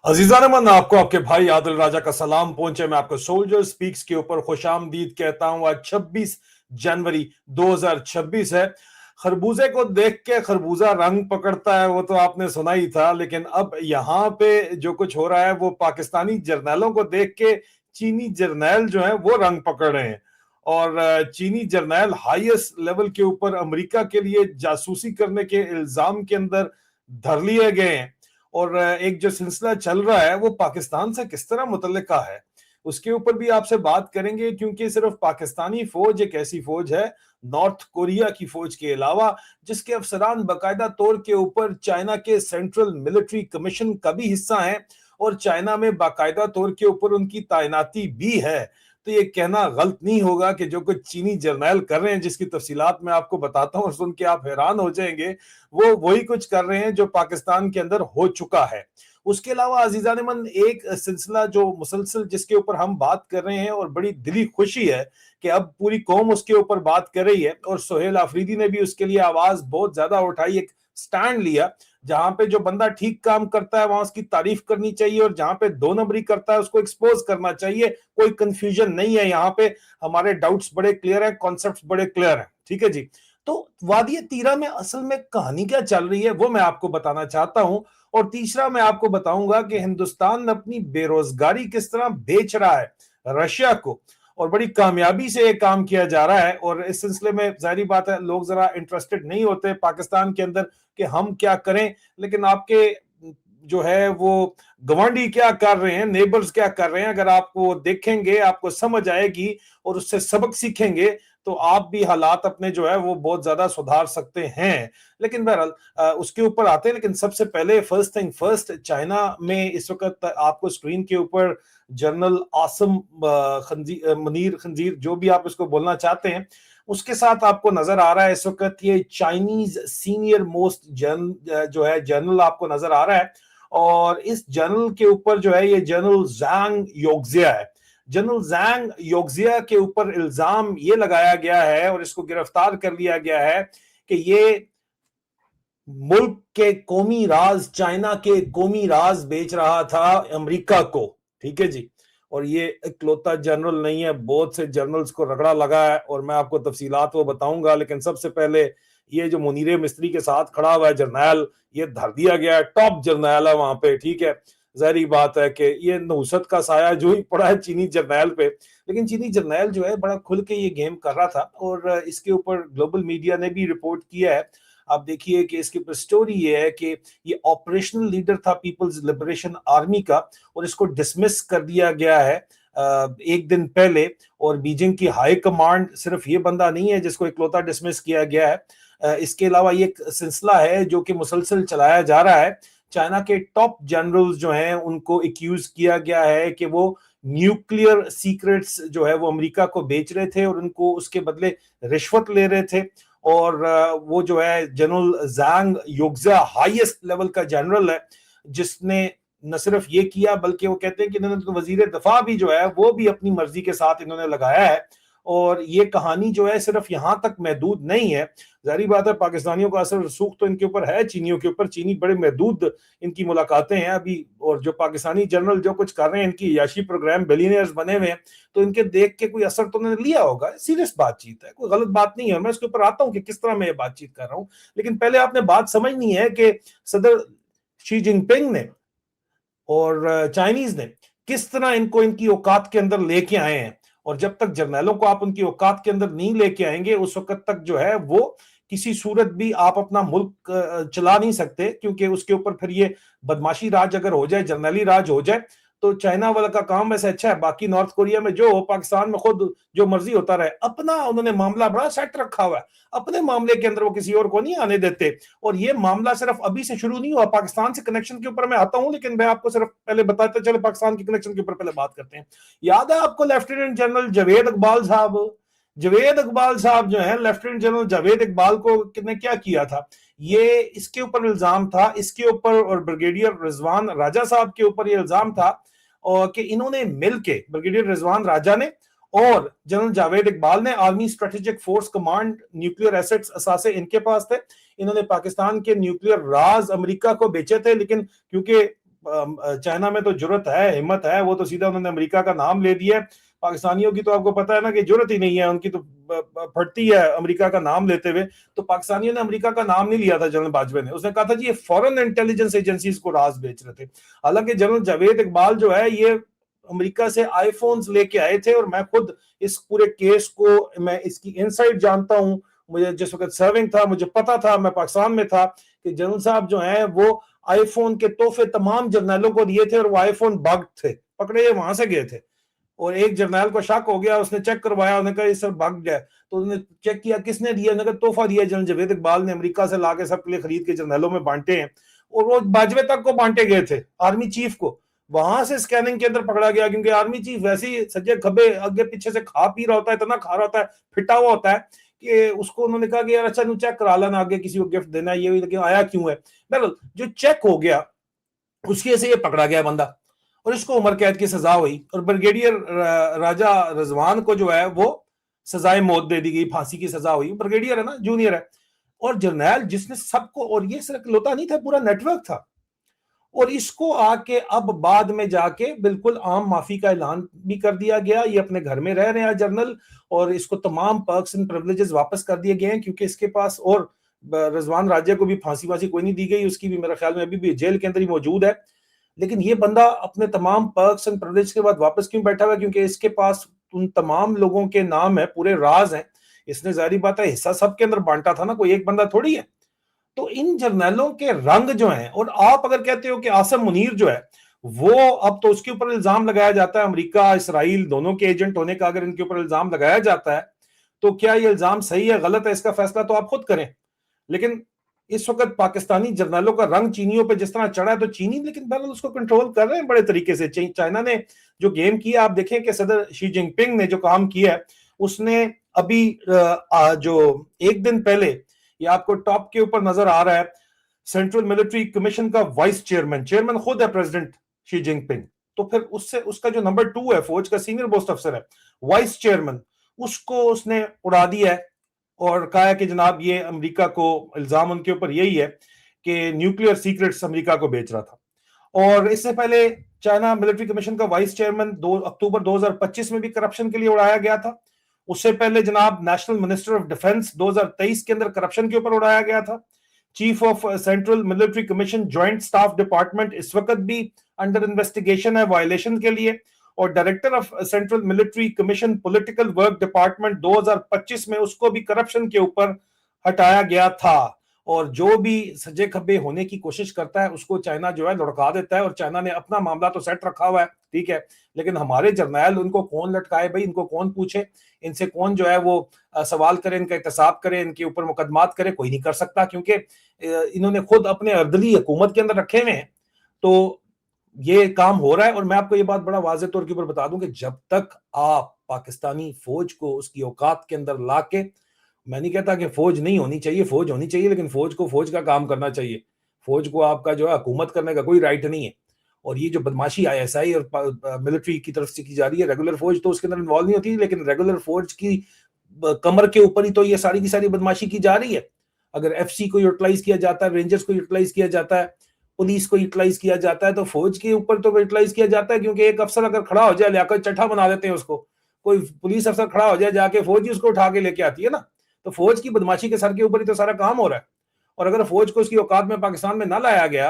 अजीजान मन, आपको आपके भाई आदिल राजा का सलाम पहुंचे। मैं आपको सोल्जर स्पीक्स के ऊपर खुशामदीद कहता हूं। आज 26 जनवरी 2026 है। खरबूजे को देख के खरबूजा रंग पकड़ता है, वो तो आपने सुना ही था। लेकिन अब यहाँ पे जो कुछ हो रहा है वो पाकिस्तानी जर्नैलों को देख के चीनी जर्नैल जो है वो रंग पकड़ रहे हैं। और चीनी जर्नैल हाईएस्ट लेवल के ऊपर अमेरिका के लिए जासूसी करने के इल्जाम के अंदर धर लिए गए हैं। और एक जो सिलसिला चल रहा है वो पाकिस्तान से किस तरह मुतल्लिका है, उसके ऊपर भी आपसे बात करेंगे। क्योंकि सिर्फ पाकिस्तानी फौज एक ऐसी फौज है, नॉर्थ कोरिया की फौज के अलावा, जिसके अफसरान बाकायदा तौर के ऊपर चाइना के सेंट्रल मिलिट्री कमीशन का भी हिस्सा हैं और चाइना में बाकायदा तौर के ऊपर उनकी तैनाती भी है। तो ये कहना गलत नहीं होगा कि जो कुछ चीनी जर्नैल कर रहे हैं, जिसकी तफसीलात मैं आपको बताता हूं और सुन के आप हैरान हो जाएंगे, वो वही कुछ कर रहे हैं जो पाकिस्तान के अंदर हो चुका है। उसके अलावा अजीजान मन, एक सिलसिला जो मुसलसल जिसके ऊपर हम बात कर रहे हैं और बड़ी दिली खुशी है कि अब पूरी कौम उसके ऊपर बात कर रही है और सोहेल आफरीदी ने भी उसके लिए आवाज बहुत ज्यादा उठाई, एक स्टैंड लिया। जहां पे जो बंदा ठीक काम करता है वहां उसकी तारीफ करनी चाहिए और जहां पे दो नंबरी करता है उसको एक्सपोज करना चाहिए। कोई कंफ्यूजन नहीं है यहाँ पे। हमारे डाउट्स बड़े क्लियर हैं, कॉन्सेप्ट्स बड़े क्लियर हैं। ठीक है जी। तो वादी तीरा में असल में कहानी क्या चल रही है वो मैं आपको बताना चाहता हूं। और तीसरा मैं आपको बताऊंगा कि हिंदुस्तान अपनी बेरोजगारी किस तरह बेच रहा है रशिया को, और बड़ी कामयाबी से ये काम किया जा रहा है। और इस सिलसिले में जाहिर बात है लोग जरा इंटरेस्टेड नहीं होते पाकिस्तान के अंदर कि हम क्या करें, लेकिन आपके जो है वो गवांडी क्या कर रहे हैं, नेबर्स क्या कर रहे हैं, अगर आपको देखेंगे आपको समझ आएगी और उससे सबक सीखेंगे तो आप भी हालात अपने जो है वो बहुत ज्यादा सुधार सकते हैं। लेकिन बहरहाल उसके ऊपर आते हैं। लेकिन सबसे पहले फर्स्ट थिंग फर्स्ट, चाइना में इस वक्त आपको स्क्रीन के ऊपर जनरल आसम मुनीर खंजीर, जो भी आप इसको बोलना चाहते हैं, उसके साथ आपको नजर आ रहा है इस वक्त ये चाइनीज सीनियर मोस्ट जो है जनरल आपको नजर आ रहा है। और इस जनरल के ऊपर जो है ये जनरल जैंग योक्जिया है। जनरल जैंग योक्जिया के ऊपर इल्जाम ये लगाया गया है और इसको गिरफ्तार कर लिया गया है कि ये मुल्क के कौमी राज, चाइना के कौमी राज बेच रहा था अमेरिका को। ठीक है जी। और ये इकलौता जनरल नहीं है, बहुत से जनरल्स को रगड़ा लगा है और मैं आपको तफसीलात वो बताऊंगा। लेकिन सबसे पहले ये जो मुनीर मिस्त्री के साथ खड़ा हुआ है जर्नैल, ये धर दिया गया है, टॉप जर्नैल है वहां पे। ठीक है, जाहिर बात है कि ये नहुसत का साया जो ही पड़ा है चीनी जर्नैल पे। लेकिन चीनी जर्नैल जो है बड़ा खुल के ये गेम कर रहा था और इसके ऊपर ग्लोबल मीडिया ने भी रिपोर्ट किया है। आप देखिए कि इसके ऊपर स्टोरी ये है कि ये ऑपरेशनल लीडर था पीपल्स लिबरेशन आर्मी का और इसको डिसमिस कर दिया गया है एक दिन पहले। और बीजिंग की हाई कमांड, सिर्फ ये बंदा नहीं है जिसको इकलौता डिसमिस किया गया है, इसके अलावा ये एक सिलसिला है जो कि मुसलसल चलाया जा रहा है। चाइना के टॉप जनरल्स जो हैं उनको एक्यूज किया गया है कि वो न्यूक्लियर सीक्रेट्स जो है वो अमेरिका को बेच रहे थे और उनको उसके बदले रिश्वत ले रहे थे। और वो जो है जनरल जैंग योक्जिया हाईएस्ट लेवल का जनरल है, जिसने न सिर्फ ये किया बल्कि वो कहते हैं कि इन्होंने तो वजीर दफा भी जो है वो भी अपनी मर्जी के साथ इन्होंने लगाया है। और ये कहानी जो है सिर्फ यहां तक महदूद नहीं है। जाहिर बात है पाकिस्तानियों का असर रसूख तो इनके ऊपर है, चीनियों के ऊपर। चीनी बड़े महदूद इनकी मुलाकातें हैं अभी, और जो पाकिस्तानी जनरल जो कुछ कर रहे हैं, इनकी याशी प्रोग्राम बिलियनियर्स बने हुए हैं, तो इनके देख के कोई असर तो उन्होंने लिया होगा। सीरियस बातचीत है, कोई गलत बात नहीं है। मैं इसके ऊपर आता हूं कि किस तरह मैं ये बातचीत कर रहा हूं। लेकिन पहले आपने बात समझनी है कि सदर शी जिनपिंग ने और चाइनीज ने किस तरह इनको इनकी औकात के अंदर लेके आए हैं। और जब तक जर्नैलों को आप उनकी औकात के अंदर नहीं लेके आएंगे उस वक्त तक जो है वो किसी सूरत भी आप अपना मुल्क चला नहीं सकते। क्योंकि उसके ऊपर फिर ये बदमाशी राज अगर हो जाए, जर्नैली राज हो जाए, तो चाइना वाला का काम वैसे अच्छा है। बाकी नॉर्थ कोरिया में जो हो, पाकिस्तान में खुद जो मर्जी होता रहे। अपना उन्होंने मामला बड़ा सेट रखा हुआ है, अपने मामले के अंदर वो किसी और को नहीं आने देते। और ये मामला सिर्फ अभी से शुरू नहीं हुआ। पाकिस्तान से कनेक्शन के ऊपर मैं आता हूं, लेकिन मैं आपको सिर्फ पहले बताते चले पाकिस्तान के कनेक्शन के ऊपर पहले बात करते हैं। याद है आपको लेफ्टिनेंट जनरल जावेद इकबाल साहब? जावेद इकबाल साहब जो है, लेफ्टिनेंट जनरल जावेद इकबाल को किसने क्या किया था, ये इसके ऊपर इल्जाम था, इसके ऊपर और ब्रिगेडियर रिजवान राजा साहब के ऊपर ये इल्जाम था और कि इन्होंने मिलके, ब्रिगेडियर रिजवान राजा ने और जनरल जावेद इकबाल ने, army strategic force command, nuclear assets असासे इनके पास थे। इन्होंने पाकिस्तान के न्यूक्लियर राज अमेरिका को बेचे थे। लेकिन क्योंकि चाइना में तो जुर्रत है, हिम्मत है, वो तो सीधा उन्होंने अमेरिका का नाम ले दिया है। पाकिस्तानियों की तो आपको पता है ना कि जरूरत ही नहीं है, उनकी तो फटती है अमेरिका का नाम लेते हुए। तो पाकिस्तानियों ने अमेरिका का नाम नहीं लिया था जनरल बाजवा ने, उसने कहा था जी ये फॉरेन इंटेलिजेंस एजेंसीज को राज बेच रहे थे। हालांकि जनरल जावेद इकबाल जो है ये अमेरिका से आईफोन्स लेके आए थे, और मैं खुद इस पूरे केस को, मैं इसकी इनसाइड जानता हूं। मुझे जिस वक्त सर्विंग था मुझे पता था, मैं पाकिस्तान में था, कि जनरल साहब जो हैं वो आईफोन के तोहफे तमाम जर्नलों को दिए थे, और वो आईफोन बग्ड थे, पकड़े वहां से गए थे। और एक जर्नल को शक हो गया, उसने चेक करवाया, उसने कहा ये सर बग्ड है। तो उसने चेक किया किसने दिया, उसने कहा तोहफा दिया जनरल जावेद इकबाल ने, अमेरिका से लाके सबके लिए खरीद के जर्नलों में बांटे हैं। और वो बाजवे तक को बांटे गए थे, आर्मी चीफ को। वहां से स्कैनिंग के अंदर पकड़ा गया, क्योंकि आर्मी चीफ वैसे ही सज्जे खब्बे आगे पीछे से खा पी रहा होता है, इतना खा रहा होता है, फिटा हुआ होता है, कि उसको उन्होंने कहा कि यार अच्छा चेक करा लेना, आगे किसी को गिफ्ट देना है, ये लेकिन आया क्यों है। बहरहाल जो चेक हो गया उसकी वजह से ये पकड़ा गया बंदा, और इसको उम्र कैद की सजा हुई। और ब्रिगेडियर राजा रजवान को जो है वो सजाए मौत दे दी गई, फांसी की सजा हुई। ब्रिगेडियर है ना, जूनियर है। और जर्नैल जिसने सबको, और ये सिर्फ लोता नहीं था, पूरा नेटवर्क था। और इसको आके अब बाद में जाके बिल्कुल आम माफी का ऐलान भी कर दिया गया, ये अपने घर में रह रहे हैं जनरल, और इसको तमाम पर्क्स एंड प्रिविलेजेस वापस कर दिए गए हैं, क्योंकि इसके पास, और रजवान राजा को भी फांसी वासी कोई नहीं दी गई, उसकी भी मेरे ख्याल में अभी भी जेल के अंदर ही मौजूद है। लेकिन ये बंदा अपने तमाम पर्क्स एंड प्रिविलेज के बाद वापस क्यों बैठा हुआ है, क्योंकि इसके पास उन तमाम लोगों के नाम है, पूरे राज हैं। इसने जाहिर बात है हिस्सा सबके अंदर बांटा था ना, कोई एक बंदा थोड़ी है। तो इन जर्नलों के रंग जो हैं, और आप अगर कहते हो कि आसम मुनीर जो है वो, अब तो उसके ऊपर इल्जाम लगाया जाता है, अमेरिका इसराइल दोनों के एजेंट होने का अगर इनके ऊपर इल्जाम लगाया जाता है, तो क्या ये इल्जाम सही है गलत है, इसका फैसला तो आप खुद करें। लेकिन इस वक्त पाकिस्तानी जर्नलों का रंग चीनियों पे जिस तरह चढ़ा है, तो चीनी लेकिन बहरहाल उसको कंट्रोल कर रहे हैं बड़े तरीके से। चाइना ने जो गेम किया, आप देखें कि सदर शी जिनपिंग ने जो काम किया है, उसने अभी जो एक दिन पहले, ये आपको टॉप के ऊपर नजर आ रहा है, सेंट्रल मिलिट्री कमीशन का वाइस चेयरमैन, चेयरमैन खुद है प्रेसिडेंट शी जिनपिंग, तो फिर उससे उसका जो नंबर 2 है, फौज का सीनियर पोस्ट अफसर है, वाइस चेयरमैन, उसको उसने उड़ा दिया है। और कहा है कि जनाब ये अमेरिका को, इल्जाम उनके ऊपर यही है कि न्यूक्लियर सीक्रेट्स अमेरिका को बेच रहा था। और इससे पहले चाइना मिलिट्री कमीशन का वाइस चेयरमैन 2 अक्टूबर 2025 में भी करप्शन के लिए उड़ाया गया था। उससे पहले जनाब नेशनल मिनिस्टर ऑफ डिफेंस 2023 के अंदर करप्शन के ऊपर उड़ाया गया था। Chief of central military commission joint staff department इस वक्त भी अंडर इन्वेस्टिगेशन है वायलेशन के लिए। और director of central military commission political work department 2025 में उसको भी करप्शन के ऊपर हटाया गया था। और जो भी सज्जे खब्बे होने की कोशिश करता है उसको चाइना जो है लुढ़का देता है, और चाइना ने अपना मामला तो सेट रखा हुआ है, ठीक है, लेकिन हमारे जर्नैल, उनको कौन लटकाए भाई, इनको कौन पूछे, इनसे कौन जो है वो सवाल करे, इनका एहतसाब करे, इनके ऊपर मुकदमात करे, कोई नहीं कर सकता, क्योंकि इन्होंने खुद अपने अर्दली हुकूमत के अंदर रखे हुए हैं। तो ये काम हो रहा है। और मैं आपको ये बात बड़ा वाज़ेह तौर के ऊपर बता दूं कि जब तक आप पाकिस्तानी फौज को उसकी औकात के अंदर लाके, मैं नहीं कहता कि फौज नहीं होनी चाहिए, फौज होनी चाहिए, लेकिन फौज को फौज का काम करना चाहिए। फौज को आपका जो है हुकूमत करने का कोई राइट नहीं है। और ये जो बदमाशी आईएसआई और मिलिट्री की तरफ से की जा रही है, रेगुलर फौज तो उसके अंदर इन्वॉल्व नहीं होती, लेकिन रेगुलर फौज की कमर के ऊपर ही तो ये सारी की सारी बदमाशी की जा रही है। अगर एफसी को यूटिलाइज किया जाता है, रेंजर्स को यूटिलाइज किया जाता है, पुलिस को यूटिलाइज किया जाता है, तो फौज के ऊपर तो यूटिलाइज किया जाता है, क्योंकि एक अफसर अगर खड़ा हो जाए, लियाकत चट्टा बना देते हैं उसको। कोई पुलिस अफसर खड़ा हो जाए, जाके फौज ही उसको उठा के लेके आती है ना। तो फौज की बदमाशी के सर के ऊपर ही तो सारा काम हो रहा है। और अगर फौज को उसकी औकात में पाकिस्तान में ना लाया गया,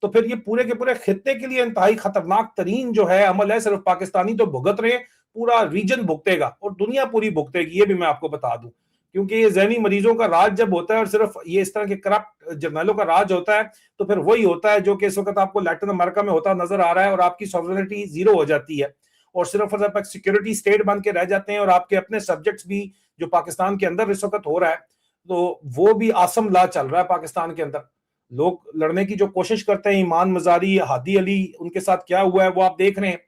तो फिर ये पूरे के पूरे खित्ते के लिए इंतहाई खतरनाक तरीन जो है अमल है। सिर्फ पाकिस्तानी तो भुगत रहे, पूरा रीजन भुगतेगा, और दुनिया पूरी भुगतेगी, ये भी मैं आपको बता दूं। क्योंकि ये जहनी मरीजों का राज जब होता है, और सिर्फ ये इस तरह के करप्ट जर्नलों का राज होता है, तो फिर वही होता है जो कि इस वक्त आपको लैटिन अमेरिका में होता नजर आ रहा है। और आपकी सॉवरेनिटी जीरो हो जाती है, और सिर्फ और सिर्फ सिक्योरिटी स्टेट बन के रह जाते हैं, और आपके अपने सब्जेक्ट्स भी जो पाकिस्तान के अंदर इस वक्त हो रहा है, तो वो भी आसम ला चल रहा है पाकिस्तान के अंदर। लोग लड़ने की जो कोशिश करते हैं, ईमान मजारी, हादी अली, उनके साथ क्या हुआ है वो आप देख रहे हैं।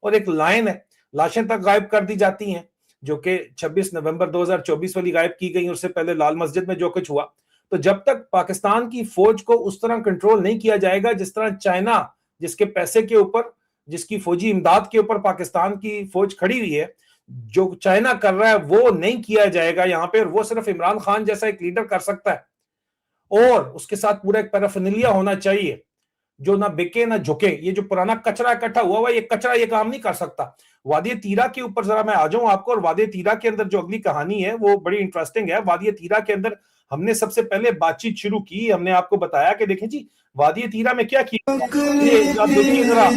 और एक लाइन है, लाशें तक गायब कर दी जाती हैं, जो कि 26 नवंबर 2024 वाली गायब की गई, उससे पहले लाल मस्जिद में जो कुछ हुआ। तो जब तक पाकिस्तान की फौज को उस तरह कंट्रोल नहीं किया जाएगा जिस तरह चाइना, जिसके पैसे के ऊपर, जिसकी फौजी इमदाद के ऊपर पाकिस्तान की फौज खड़ी हुई है, जो चाइना कर रहा है वो नहीं किया जाएगा यहाँ पे। और वो सिर्फ इमरान खान जैसा एक लीडर कर सकता है, और उसके साथ पूरा एक पैराफिनिलिया होना चाहिए। जो ना बिके ना झुके। ये जो पुराना कचरा इकट्ठा हुआ हुआ, ये कचरा ये काम नहीं कर सकता। वादी तीरा के ऊपर जरा मैं आ जाऊं आपको, और वादी तीरा के अंदर जो अगली कहानी है वो बड़ी इंटरेस्टिंग है। वादी तीरा के अंदर हमने सबसे पहले बातचीत शुरू की, हमने आपको बताया कि देखें जी वादी तीरा में क्या किया। ये आप देखिए जरा,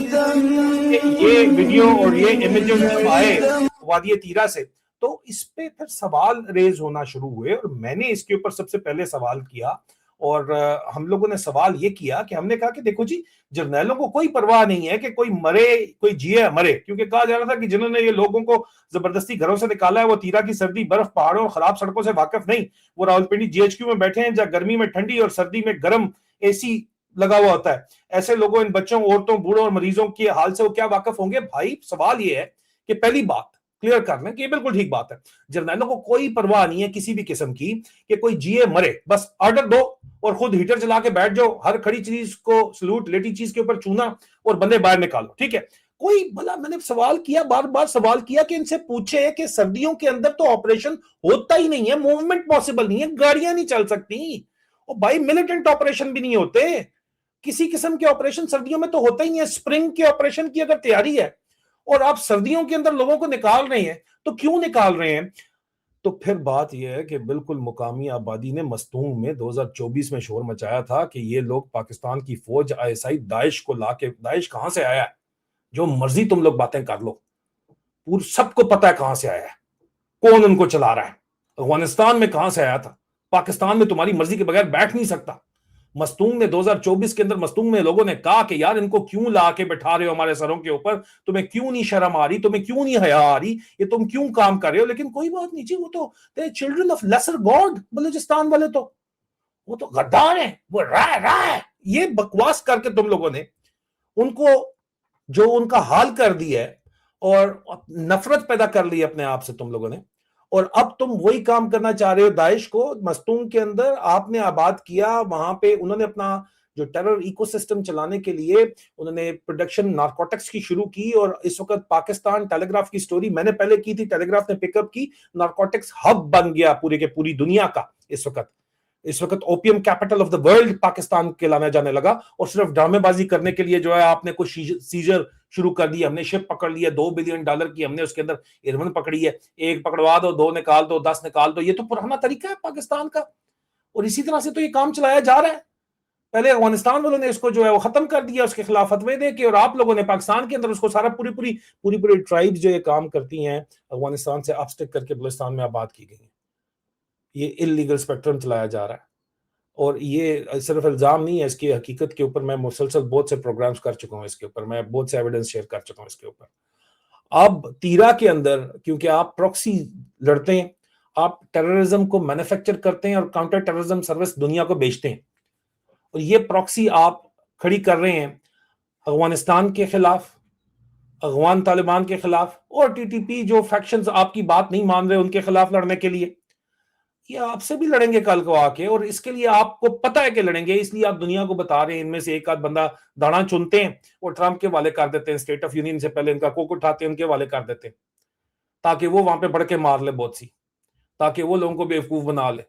ये वीडियो और ये इमेजेस जब आए वादी तीरा से, तो इस पे फिर सवाल रेज होना शुरू हुए, और मैंने इसके ऊपर सबसे पहले सवाल किया। और हम लोगों ने सवाल ये किया कि हमने कहा कि देखो जी, जर्नैलों को कोई परवाह नहीं है कि कोई मरे कोई जिए मरे, क्योंकि कहा जा रहा था कि जिन्होंने ये लोगों को जबरदस्ती घरों से निकाला है वो तीरा की सर्दी, बर्फ, पहाड़ों और खराब सड़कों से वाकिफ नहीं। वो रावलपिंडी जीएचक्यू में बैठे हैं जहां गर्मी में ठंडी और सर्दी में गर्म एसी लगा हुआ होता है। ऐसे लोगों, इन बच्चों, औरतों, बूढ़ों और मरीजों के हाल से वो क्या वाकिफ होंगे? भाई सवाल ये है कि पहली बात क्लियर कर लें कि ये बिल्कुल ठीक बात है, जर्नैलों को कोई परवाह नहीं है किसी भी किस्म की कि कोई जिए मरे, बस ऑर्डर दो और खुद हीटर चला के बैठ जाओ, हर खड़ी चीज को सलूट, लेटी चीज के ऊपर चूना और बंदे बाहर निकालो, ठीक है। कोई भला, मैंने सवाल किया, बार बार सवाल किया कि इनसे पूछे कि सर्दियों के अंदर तो ऑपरेशन होता ही नहीं है, मूवमेंट पॉसिबल नहीं है, गाड़ियां नहीं चल सकती, और भाई मिलिटेंट ऑपरेशन भी नहीं होते, किसी किस्म के ऑपरेशन सर्दियों में तो होता ही नहीं है। स्प्रिंग के ऑपरेशन की अगर तैयारी है और आप सर्दियों के अंदर लोगों को निकाल रहे हैं, तो क्यों निकाल रहे हैं? तो फिर बात यह है कि बिल्कुल मुकामी आबादी ने मस्तूंग में 2024 में शोर मचाया था कि ये लोग पाकिस्तान की फौज, आईएसआई, दाइश को लाके, दाइश कहां से आया है, जो मर्जी तुम लोग बातें कर लो, पूरा सबको पता है कहां से आया है, कौन उनको चला रहा है। अफगानिस्तान में कहां से आया था, पाकिस्तान में तुम्हारी मर्जी के बगैर बैठ नहीं सकता। मस्तूंग में 2024 के अंदर मस्तूंग में लोगों ने कहा कि यार इनको क्यों ला के बैठा रहे हो हमारे सरों के ऊपर, तुम्हें क्यों नहीं शर्म आ रही, तुम्हें क्यों नहीं हया आ रही, ये तुम क्यों काम कर रहे हो? लेकिन कोई बात नहीं जी, वो तो the children of lesser god, Balochistan वाले तो वो तो गद्दार है, वो रहा है, ये बकवास करके तुम लोगों ने उनको जो उनका हाल कर दिया है और नफरत पैदा कर ली अपने आप से तुम लोगों ने, और अब तुम वही काम करना चाह रहे हो। दाइश को मस्तूंग के अंदर आपने आबाद किया, वहां पे उन्होंने अपना जो टेरर इकोसिस्टम चलाने के लिए उन्होंने प्रोडक्शन नारकोटिक्स की शुरू की, और इस वक्त पाकिस्तान, टेलीग्राफ की स्टोरी मैंने पहले की थी, टेलीग्राफ ने पिकअप की, नारकोटिक्स हब बन गया पूरी के पूरी दुनिया का। इस वक्त opium capital of the world Pakistan कहलाना जाने लगा, और सिर्फ ड्रामेबाजी करने के लिए जो है आपने कुछ सीजर शुरू कर दी, हमने शिप पकड़ ली है $2 बिलियन की, हमने उसके अंदर हेरोइन पकड़ी है, एक पकड़वा दो, 2 निकाल दो, 10 निकाल दो, ये तो पुराना तरीका है पाकिस्तान का, और इसी तरह से तो ये काम चलाया जा रहा है। पहले अफगानिस्तान वालों ने इसको जो है वो खत्म कर दिया, उसके खिलाफ फतवे दे के, और आप लोगों ने पाकिस्तान के अंदर उसको सारा पूरी ट्राइब्स जो ये काम करती हैं अफगानिस्तान से अपस्टिक करके बलूचिस्तान में आबाद की गई है। ये इलीगल स्पेक्ट्रम चलाया जा रहा है, और ये सिर्फ इल्जाम नहीं है, इसकी हकीकत के ऊपर मैं मुसलसल बहुत से प्रोग्राम्स कर चुका हूं, इसके ऊपर मैं बहुत से एविडेंस शेयर कर चुका हूं इसके ऊपर। अब तीरा के अंदर क्योंकि आप प्रॉक्सी लड़ते हैं, आप टेररिज्म को मैन्युफैक्चर करते हैं और काउंटर टेररिज्म सर्विस दुनिया को बेचते हैं, और ये प्रॉक्सी आप खड़ी कर रहे हैं अफगानिस्तान के खिलाफ, अफगान तालिबान के खिलाफ, और टीटीपी जो फैक्शंस आपकी बात नहीं मान रहे उनके खिलाफ लड़ने के लिए। ये आपसे भी लड़ेंगे कल को आके, और इसके लिए आपको पता है कि लड़ेंगे, इसलिए आप दुनिया को बता रहे हैं। इनमें से एक आध बंदा दाना चुनते हैं और ट्रंप के वाले कर देते हैं, स्टेट ऑफ यूनियन से पहले इनका कोक उठाते हैं, उनके वाले कर देते हैं, ताकि वो वहां पे बढ़ के मार ले बहुत सी, ताकि वो लोगों को बेवकूफ बना ले,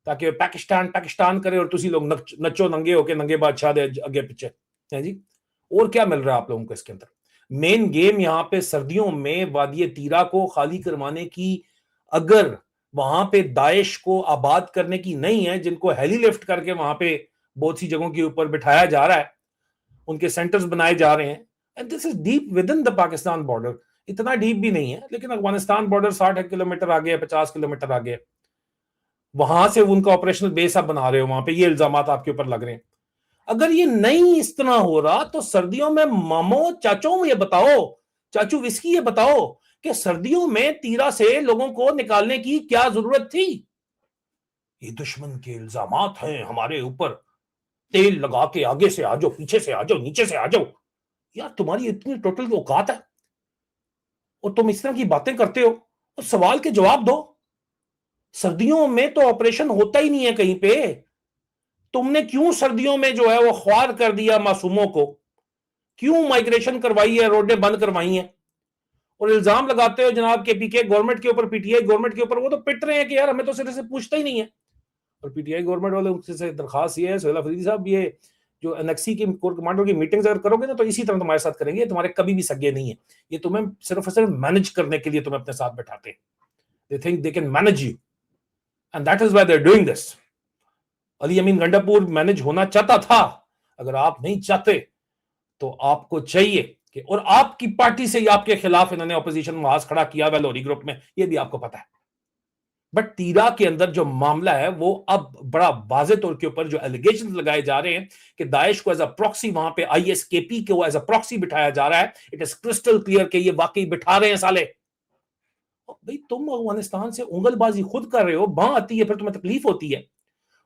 ताकि पाकिस्तान पाकिस्तान करे और तुसी लोग नचो नंगे होके, नंगे बादशाह दे अगे पीछे है जी। और क्या मिल रहा है आप लोगों को इसके अंदर? मेन गेम यहाँ पे सर्दियों में वादी तीरा को खाली करवाने की, अगर वहां पे दाइश को आबाद करने की नहीं है, जिनको हेली लिफ्ट करके वहां पे बहुत सी जगहों के ऊपर बिठाया जा रहा है, उनके सेंटर्स बनाए जा रहे हैं, and this is deep with in the Pakistan border. इतना डीप भी नहीं है, लेकिन अफगानिस्तान बॉर्डर 60 किलोमीटर आगे, 50 किलोमीटर आगे, वहां से उनका ऑपरेशनल बेस आप बना रहे हो वहां पे, ये इल्जाम आपके ऊपर लग रहे हैं। अगर ये नहीं इस तरह हो रहा, तो सर्दियों में मामो चाचो ये बताओ, चाचू विस्की ये बताओ कि सर्दियों में तीरा से लोगों को निकालने की क्या जरूरत थी? ये दुश्मन के इल्जामात हैं हमारे ऊपर, तेल लगा के आगे से आ जाओ, पीछे से आ जाओ, नीचे से आ जाओ। यार तुम्हारी इतनी टोटल औकात है और तुम इस तरह की बातें करते हो, और सवाल के जवाब दो। सर्दियों में तो ऑपरेशन होता ही नहीं है कहीं पे, तुमने क्यों सर्दियों में जो है वो ख्वार कर दिया मासूमों को, क्यों माइग्रेशन करवाई है, रोडें बंद करवाई हैं, और इल्जाम लगाते हो जनाब के पीके गवर्नमेंट के ऊपर, पीटीआई गवर्नमेंट के ऊपर। वो तो पिट रहे हैं कि यार हमें तो सिरे से पूछता ही नहीं है, और पीटीआई गवर्नमेंट वाले उनसे दरखास्त ये है, सोहेल अफरीदी साहब, ये जो एनएक्सी की कोर कमांडर की मीटिंग्स अगर करोगे ना तो इसी तरह तुम्हारे साथ करेंगे, तुम्हारे कभी भी सगे नहीं है, ये तुम्हें सिर्फ और सिर्फ मैनेज करने के लिए तुम्हें अपने साथ बैठाते हैं। They think they can manage you and that is why they are doing this. Ali Amin Gandapur manage होना चाहता था, अगर आप नहीं चाहते तो आपको चाहिए कि, और आपकी पार्टी से ही आपके खिलाफ इन्होंने ऑपोजिशन महाज खड़ा किया हुआ लोरी ग्रुप में, ये भी आपको पता है। बट तीरा के अंदर जो मामला है वो अब बड़ा वाजे तौर के ऊपर जो एलिगेशन लगाए जा रहे हैं कि दाइश को एज अ प्रॉक्सी वहां पे आईएसकेपी को एज अ प्रॉक्सी बिठाया जा रहा है, इट इज क्रिस्टल क्लियर कि ये वाकई बिठा रहे हैं साले। भाई तुम अफगानिस्तान से उंगलबाजी खुद कर रहे हो, बां आती है फिर तुम्हें तकलीफ होती है।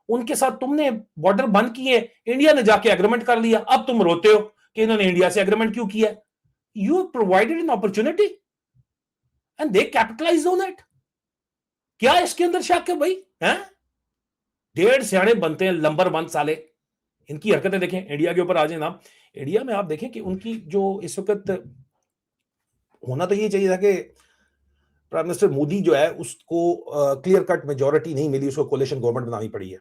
उनके साथ तुमने बॉर्डर बंद किए, इंडिया ने जाके एग्रीमेंट कर लिया, अब तुम रोते हो कि इन्होंने इंडिया से एग्रीमेंट क्यों किया। You provided an opportunity and they capitalise on it. क्या इसके अंदर शक है भाई? हैं? डेढ़ सियाने बनते हैं लंबर बंद साले। इनकी हरकतें देखें, इंडिया के ऊपर आ जाए ना, इंडिया में आप देखें कि उनकी जो इस वक्त होना तो ये चाहिए था कि प्राइम मिनिस्टर मोदी जो है उसको क्लियर कट मेजोरिटी नहीं मिली, उसको कोलिशन गवर्नमेंट बनानी पड़ी है।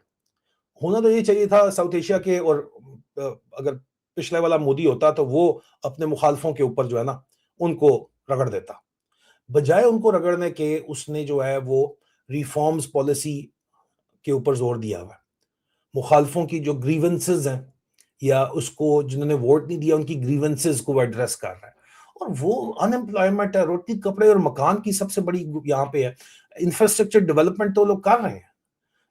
होना तो ये चाहिए था साउथ एशिया के, और अगर पिछले वाला मोदी होता तो वो अपने मुखालफों के ऊपर जो है ना उनको रगड़ देता, बजाय उनको रगड़ने के उसने जो है वो रिफॉर्म्स पॉलिसी के ऊपर जोर दिया हुआ है। मुखालफों की जो ग्रीवेंसेस हैं या उसको जिन्होंने वोट नहीं दिया उनकी ग्रीवेंसेस को वो एड्रेस कर रहा है। और वो अनएम्प्लॉयमेंट है, रोटी कपड़े और मकान की सबसे बड़ी यहाँ पे है। इंफ्रास्ट्रक्चर डेवलपमेंट तो लोग कर रहे हैं,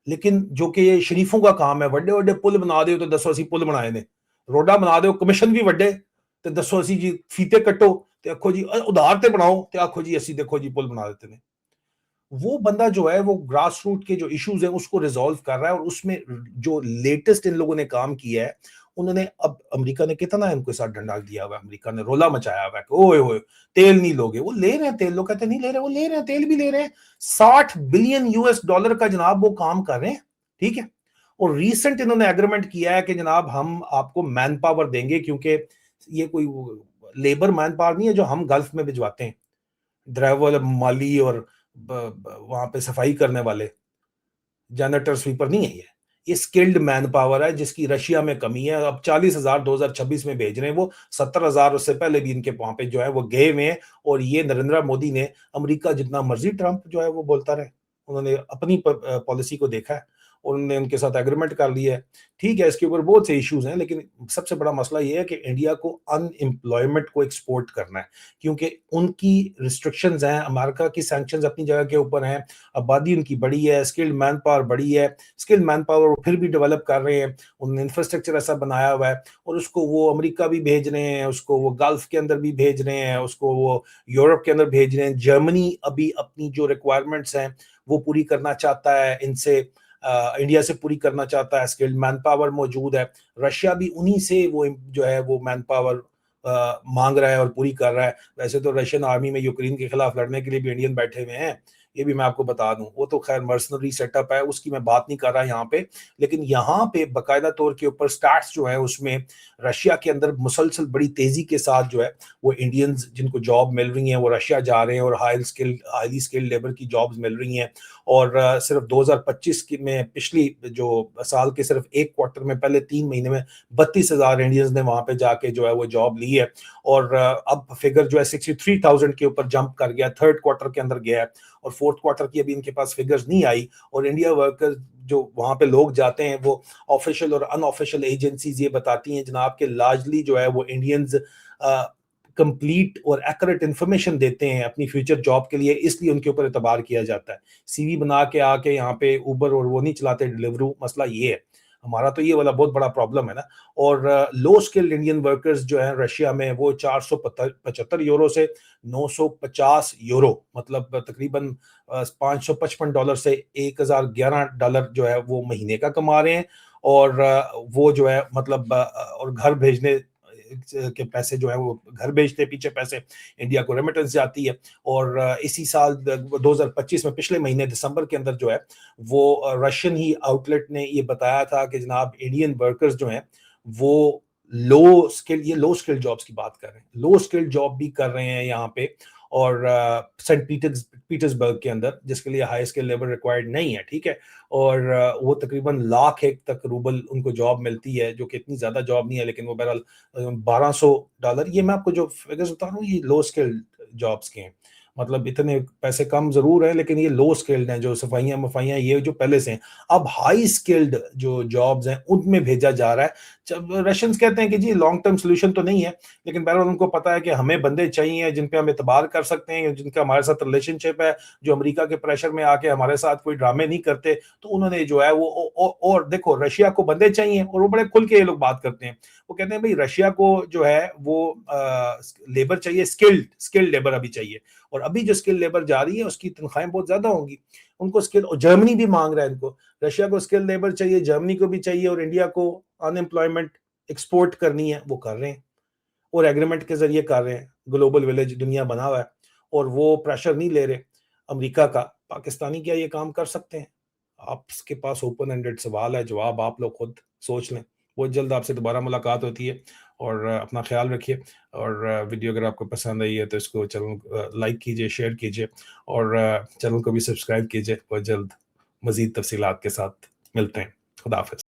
लेकिन जो कि ये शरीफों का काम है, वड्डे वड्डे पुल बना दो तो 1080 पुल बनाए ने, रोडा बना दो कमीशन भी वड्डे तो 1080 जी फीते कटो ते आखो जी उधार ते बनाओ ते आखो जी असि देखो जी पुल बना देते ने। वो बंदा जो है वो ग्रास रूट के जो इश्यूज हैं उसको रिजॉल्व कर रहा है, और उसमें जो लेटेस्ट इन लोगों ने काम किया है, उन्होंने अब अमेरिका ने कितना इनके साथ डंडा दिया हुआ है, अमेरिका ने रोला मचाया हुआ है कि ओए ओए तेल नहीं लोगे, वो ले रहे हैं तेल, लोग कहते नहीं ले रहे, वो ले रहे हैं, तेल भी ले रहे हैं। 60 बिलियन यूएस डॉलर का जनाब वो काम कर रहे हैं, ठीक है। और रिसेंट इन्होंने एग्रीमेंट किया है कि जनाब हम आपको मैन पावर देंगे, क्योंकि ये कोई लेबर मैन पावर नहीं है जो हम गल्फ में भिजवाते हैं, ड्राइवर माली और वहां पे सफाई करने वाले जैनेटर स्वीपर नहीं है, ये स्किल्ड मैन पावर है जिसकी रशिया में कमी है। अब 40,000 2026 में भेज रहे हैं, वो 70,000 उससे पहले भी इनके वहां पे जो है वो गए हुए हैं। और ये नरेंद्र मोदी ने, अमेरिका जितना मर्जी ट्रंप जो है वो बोलता रहे, उन्होंने अपनी पॉलिसी को देखा है और उन्होंने उनके साथ एग्रीमेंट कर लिया है। ठीक है, इसके ऊपर बहुत से इश्यूज हैं, लेकिन सबसे बड़ा मसला ये है कि इंडिया को अनएम्प्लॉयमेंट को एक्सपोर्ट करना है, क्योंकि उनकी रिस्ट्रिक्शंस हैं, अमेरिका की सैंक्शंस अपनी जगह के ऊपर हैं, आबादी उनकी बड़ी है, स्किल्ड मैन पावर बड़ी है, स्किल्ड मैन पावर फिर भी डेवलप कर रहे हैं, उन्होंने इंफ्रास्ट्रक्चर ऐसा बनाया हुआ है, और उसको वो अमेरिका भी भेज रहे हैं, उसको वो गल्फ के अंदर भी भेज रहे हैं, उसको वो यूरोप के अंदर भेज रहे हैं। जर्मनी अभी अपनी जो रिक्वायरमेंट्स हैं वो पूरी करना चाहता है, इनसे इंडिया से पूरी करना चाहता है, स्किल्ड मैन पावर मौजूद है। रशिया भी उन्हीं से वो जो है वो मैन पावर मांग रहा है और पूरी कर रहा है। वैसे तो रशियन आर्मी में यूक्रेन के खिलाफ लड़ने के लिए भी इंडियन बैठे हुए हैं, ये भी मैं आपको बता दूं। वो तो खैर मर्सनरी सेटअप है, उसकी मैं बात नहीं कर रहा यहाँ पे, लेकिन यहाँ पे बाकायदा तौर के ऊपर स्टैट्स जो है उसमें रशिया के अंदर मुसलसल बड़ी तेजी के साथ जो है वो इंडियंस जिनको जॉब मिल रही हैं वो रशिया जा रहे हैं, और हाईली स्किल्ड लेबर की जॉब्स मिल रही हैं। और सिर्फ 2025 में, पिछली जो साल के सिर्फ एक क्वार्टर में, पहले 3 महीने में 32,000 इंडियंस ने वहां पे जाके जो है वो जॉब ली है। और अब फिगर जो है 63,000 के ऊपर जंप कर गया, थर्ड क्वार्टर के अंदर गया है, और फोर्थ क्वार्टर की अभी इनके पास फिगर्स नहीं आई। और इंडिया वर्कर जो वहां पे लोग जाते हैं वो ऑफिशियल और अनऑफिशियल एजेंसीज ये बताती हैं जनाब के लार्जली जो है वो इंडियंस कंप्लीट और एक्यूरेट इंफॉर्मेशन देते हैं अपनी फ्यूचर जॉब के लिए, इसलिए उनके ऊपर एतबार किया जाता है। सीवी बना के आके यहाँ पे उबर और वो नहीं चलाते, डिलीवरू, मसला ये है। हमारा तो ये वाला बहुत बड़ा प्रॉब्लम है ना। और लो स्किल्ड इंडियन वर्कर्स जो है रशिया में वो 475 यूरो से 950 यूरो, मतलब तकरीबन $555 से $1,011 जो है वो महीने का कमा रहे हैं। और वो जो है मतलब और घर भेजने के पैसे जो है वो घर भेजते पीछे पैसे इंडिया को रेमिटेंस जाती है। और इसी साल 2025 में पिछले महीने दिसंबर के अंदर जो है वो रशियन ही आउटलेट ने ये बताया था कि जनाब इंडियन वर्कर्स जो हैं वो लो स्किल जॉब्स की बात कर रहे हैं, लो स्किल जॉब भी कर रहे हैं यहाँ पे। और सेंट पीटर्सबर्ग के अंदर, जिसके लिए हाई स्किल लेबर रिक्वायर्ड नहीं है, ठीक है। और वो तकरीबन लाख एक तक रूबल उनको जॉब मिलती है, जो कि इतनी ज्यादा जॉब नहीं है, लेकिन वो बहरहाल $1200। ये मैं आपको जो फिगर्स बता रहा हूँ, ये लो स्किल्ड जॉब्स के हैं, मतलब इतने पैसे कम जरूर है, लेकिन ये लो स्किल्ड हैं, जो सफाइयाँ मफाइयाँ ये जो पहले से हैं। अब हाई स्किल्ड जो जॉब्स हैं उनमें भेजा जा रहा है। जब रशियंस कहते हैं कि जी लॉन्ग टर्म सोल्यूशन तो नहीं है, लेकिन बहरहाल उनको पता है कि हमें बंदे चाहिए जिन पे हम एतबार कर सकते हैं, जिनका हमारे साथ रिलेशनशिप है, जो अमेरिका के प्रेशर में आके हमारे साथ कोई ड्रामे नहीं करते। तो उन्होंने जो है वो और देखो, रशिया को बंदे चाहिए, और वो बड़े खुल के ये लोग बात करते हैं। वो कहते हैं भाई रशिया को जो है वो लेबर चाहिए, स्किल्ड लेबर अभी चाहिए, और अभी जो स्किल लेबर जा रही है उसकी तनख्वाहें बहुत ज्यादा होंगी। उनको स्किल, और जर्मनी भी मांग रहा है इनको, रशिया को स्किल लेबर चाहिए, जर्मनी को भी चाहिए, और इंडिया को अनएम्प्लॉयमेंट एक्सपोर्ट करनी है, वो कर रहे हैं, और एग्रीमेंट के जरिए कर रहे हैं। ग्लोबल विलेज दुनिया बना हुआ है, और वो प्रेशर नहीं ले रहे अमेरिका का। पाकिस्तानी क्या ये काम कर सकते हैं? आपके पास ओपन एंडेड सवाल है, जवाब आप लोग खुद सोच लें। बहुत जल्द आपसे दोबारा मुलाकात होती है, और अपना ख्याल रखिए। और वीडियो अगर आपको पसंद आई है तो इसको चैनल लाइक कीजिए, शेयर कीजिए, और चैनल को भी सब्सक्राइब कीजिए। बहुत जल्द मजीद तफसीलात के साथ मिलते हैं। खुदा हाफिज।